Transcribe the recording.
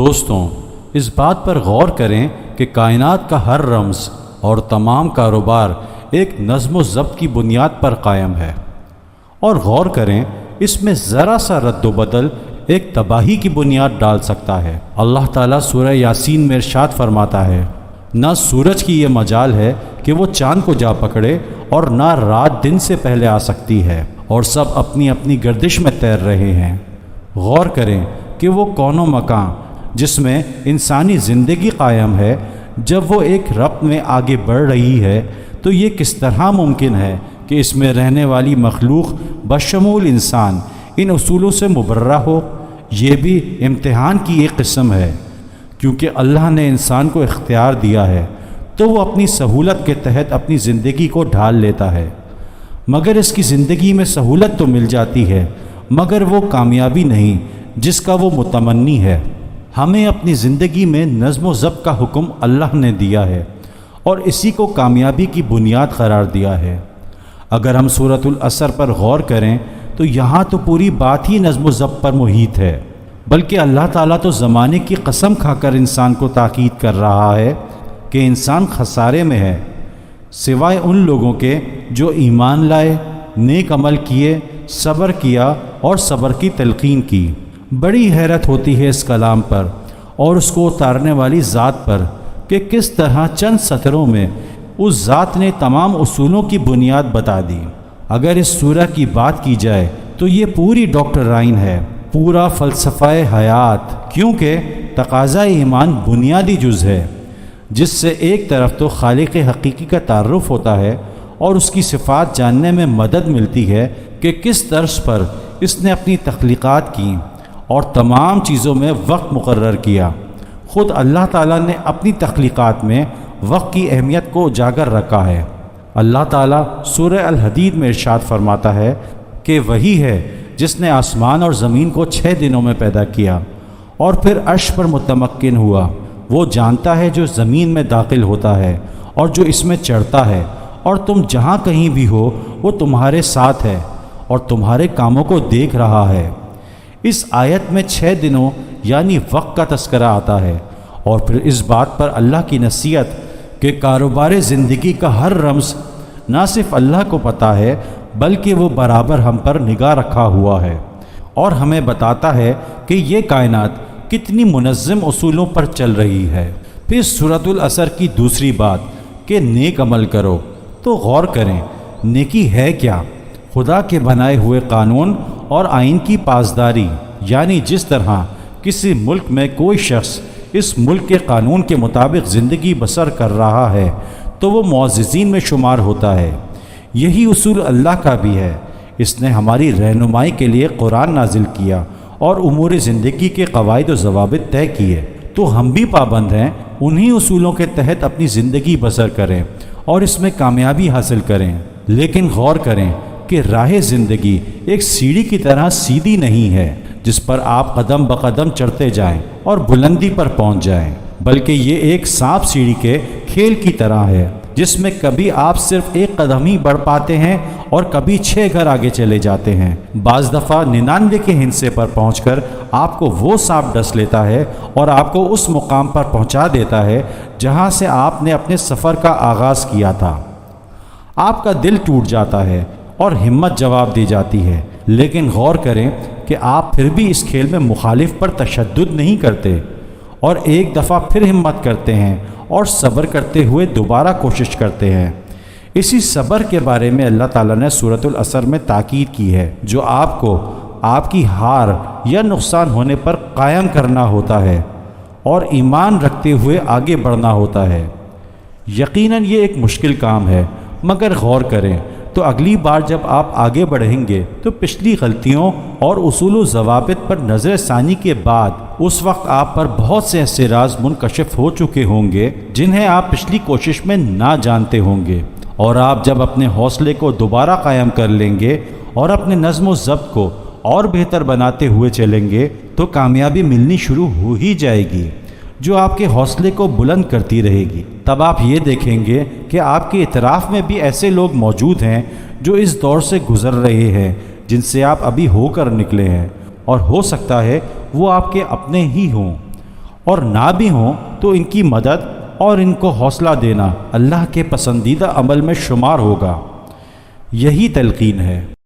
دوستوں، اس بات پر غور کریں کہ کائنات کا ہر رمز اور تمام کاروبار ایک نظم و ضبط کی بنیاد پر قائم ہے، اور غور کریں اس میں ذرا سا رد و بدل ایک تباہی کی بنیاد ڈال سکتا ہے۔ اللہ تعالیٰ سورہ یاسین میں ارشاد فرماتا ہے، نہ سورج کی یہ مجال ہے کہ وہ چاند کو جا پکڑے، اور نہ رات دن سے پہلے آ سکتی ہے، اور سب اپنی اپنی گردش میں تیر رہے ہیں۔ غور کریں کہ وہ کون و مکان جس میں انسانی زندگی قائم ہے، جب وہ ایک ربط میں آگے بڑھ رہی ہے تو یہ کس طرح ممکن ہے کہ اس میں رہنے والی مخلوق بشمول انسان ان اصولوں سے مبرہ ہو؟ یہ بھی امتحان کی ایک قسم ہے، کیونکہ اللہ نے انسان کو اختیار دیا ہے تو وہ اپنی سہولت کے تحت اپنی زندگی کو ڈھال لیتا ہے، مگر اس کی زندگی میں سہولت تو مل جاتی ہے، مگر وہ کامیابی نہیں جس کا وہ متمنی ہے۔ ہمیں اپنی زندگی میں نظم و ضبط کا حکم اللہ نے دیا ہے اور اسی کو کامیابی کی بنیاد قرار دیا ہے۔ اگر ہم سورۃ العصر پر غور کریں تو یہاں تو پوری بات ہی نظم و ضبط پر محیط ہے، بلکہ اللہ تعالیٰ تو زمانے کی قسم کھا کر انسان کو تاکید کر رہا ہے کہ انسان خسارے میں ہے، سوائے ان لوگوں کے جو ایمان لائے، نیک عمل کیے، صبر کیا اور صبر کی تلقین کی۔ بڑی حیرت ہوتی ہے اس کلام پر اور اس کو اتارنے والی ذات پر کہ کس طرح چند سطروں میں اس ذات نے تمام اصولوں کی بنیاد بتا دی۔ اگر اس سورہ کی بات کی جائے تو یہ پوری ڈاکٹرائن ہے، پورا فلسفہ حیات، کیونکہ تقاضا ایمان بنیادی جز ہے جس سے ایک طرف تو خالق حقیقی کا تعارف ہوتا ہے اور اس کی صفات جاننے میں مدد ملتی ہے کہ کس طرز پر اس نے اپنی تخلیقات کی اور تمام چیزوں میں وقت مقرر کیا۔ خود اللہ تعالیٰ نے اپنی تخلیقات میں وقت کی اہمیت کو اجاگر رکھا ہے۔ اللہ تعالیٰ سورہ الحدید میں ارشاد فرماتا ہے کہ وہی ہے جس نے آسمان اور زمین کو 6 دنوں میں پیدا کیا اور پھر عرش پر متمکن ہوا۔ وہ جانتا ہے جو زمین میں داخل ہوتا ہے اور جو اس میں چڑھتا ہے، اور تم جہاں کہیں بھی ہو وہ تمہارے ساتھ ہے اور تمہارے کاموں کو دیکھ رہا ہے۔ اس آیت میں 6 دنوں یعنی وقت کا تذکرہ آتا ہے، اور پھر اس بات پر اللہ کی نصیحت کہ کاروبار زندگی کا ہر رمز نہ صرف اللہ کو پتہ ہے بلکہ وہ برابر ہم پر نگاہ رکھا ہوا ہے، اور ہمیں بتاتا ہے کہ یہ کائنات کتنی منظم اصولوں پر چل رہی ہے۔ پھر سورۃ العصر کی دوسری بات کہ نیک عمل کرو، تو غور کریں نیکی ہے کیا؟ خدا کے بنائے ہوئے قانون اور آئین کی پاسداری، یعنی جس طرح کسی ملک میں کوئی شخص اس ملک کے قانون کے مطابق زندگی بسر کر رہا ہے تو وہ معززین میں شمار ہوتا ہے۔ یہی اصول اللہ کا بھی ہے۔ اس نے ہماری رہنمائی کے لیے قرآن نازل کیا اور امور زندگی کے قواعد و ضوابط طے کیے، تو ہم بھی پابند ہیں انہی اصولوں کے تحت اپنی زندگی بسر کریں اور اس میں کامیابی حاصل کریں۔ لیکن غور کریں کہ راہ زندگی ایک سیڑھی کی طرح سیدھی نہیں ہے جس پر آپ قدم بقدم چڑھتے جائیں اور بلندی پر پہنچ جائیں، بلکہ یہ ایک سانپ سیڑھی کے کھیل کی طرح ہے جس میں کبھی آپ صرف ایک قدم ہی بڑھ پاتے ہیں اور کبھی 6 گھر آگے چلے جاتے ہیں۔ بعض دفعہ 99 کے ہندسے پر پہنچ کر آپ کو وہ سانپ ڈس لیتا ہے اور آپ کو اس مقام پر پہنچا دیتا ہے جہاں سے آپ نے اپنے سفر کا آغاز کیا تھا۔ آپ کا دل ٹوٹ جاتا ہے اور ہمت جواب دی جاتی ہے، لیکن غور کریں کہ آپ پھر بھی اس کھیل میں مخالف پر تشدد نہیں کرتے اور ایک دفعہ پھر ہمت کرتے ہیں اور صبر کرتے ہوئے دوبارہ کوشش کرتے ہیں۔ اسی صبر کے بارے میں اللہ تعالیٰ نے سورۃ العصر میں تاکید کی ہے، جو آپ کو آپ کی ہار یا نقصان ہونے پر قائم کرنا ہوتا ہے اور ایمان رکھتے ہوئے آگے بڑھنا ہوتا ہے۔ یقیناً یہ ایک مشکل کام ہے، مگر غور کریں تو اگلی بار جب آپ آگے بڑھیں گے تو پچھلی غلطیوں اور اصول و ضوابط پر نظر ثانی کے بعد اس وقت آپ پر بہت سے ایسے راز منکشف ہو چکے ہوں گے جنہیں آپ پچھلی کوشش میں نہ جانتے ہوں گے، اور آپ جب اپنے حوصلے کو دوبارہ قائم کر لیں گے اور اپنے نظم و ضبط کو اور بہتر بناتے ہوئے چلیں گے تو کامیابی ملنی شروع ہو ہی جائے گی، جو آپ کے حوصلے کو بلند کرتی رہے گی۔ تب آپ یہ دیکھیں گے کہ آپ کے اطراف میں بھی ایسے لوگ موجود ہیں جو اس دور سے گزر رہے ہیں جن سے آپ ابھی ہو کر نکلے ہیں، اور ہو سکتا ہے وہ آپ کے اپنے ہی ہوں، اور نہ بھی ہوں تو ان کی مدد اور ان کو حوصلہ دینا اللہ کے پسندیدہ عمل میں شمار ہوگا۔ یہی تلقین ہے۔